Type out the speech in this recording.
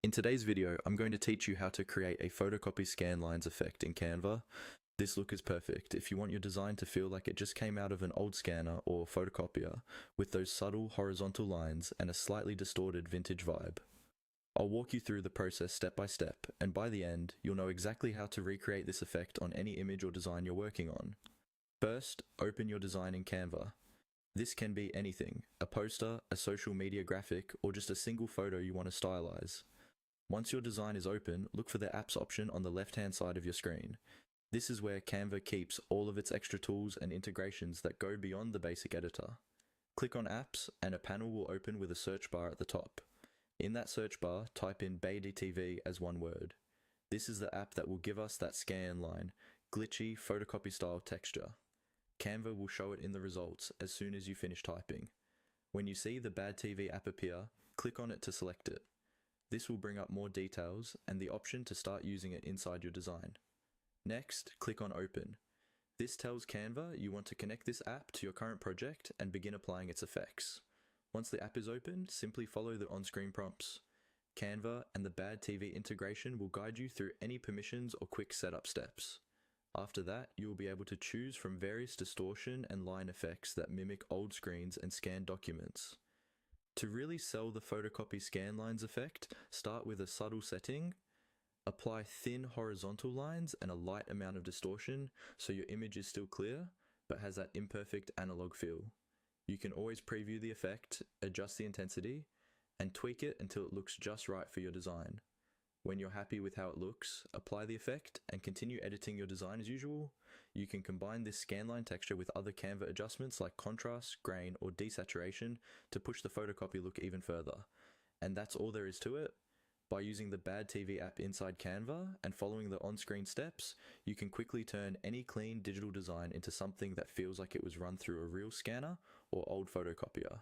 In today's video, I'm going to teach you how to create a photocopy scan lines effect in Canva. This look is perfect if you want your design to feel like it just came out of an old scanner or photocopier, with those subtle horizontal lines and a slightly distorted vintage vibe. I'll walk you through the process step by step, and by the end, you'll know exactly how to recreate this effect on any image or design you're working on. First, open your design in Canva. This can be anything: a poster, a social media graphic, or just a single photo you want to stylize. Once your design is open, look for the Apps option on the left-hand side of your screen. This is where Canva keeps all of its extra tools and integrations that go beyond the basic editor. Click on Apps and a panel will open with a search bar at the top. In that search bar, type in BayDTV as one word. This is the app that will give us that scan line, glitchy photocopy style texture. Canva will show it in the results as soon as you finish typing. When you see the BayDTV app appear, click on it to select it. This will bring up more details and the option to start using it inside your design. Next, click on Open. This tells Canva you want to connect this app to your current project and begin applying its effects. Once the app is open, simply follow the on-screen prompts. Canva and the BayDTV integration will guide you through any permissions or quick setup steps. After that, you will be able to choose from various distortion and line effects that mimic old screens and scanned documents. To really sell the photocopy scan lines effect, start with a subtle setting, apply thin horizontal lines and a light amount of distortion so your image is still clear, but has that imperfect analog feel. You can always preview the effect, adjust the intensity, and tweak it until it looks just right for your design. When you're happy with how it looks, apply the effect and continue editing your design as usual. You can combine this scanline texture with other Canva adjustments like contrast, grain, or desaturation to push the photocopy look even further. And that's all there is to it. By using the BayDTV app inside Canva and following the on-screen steps, you can quickly turn any clean digital design into something that feels like it was run through a real scanner or old photocopier.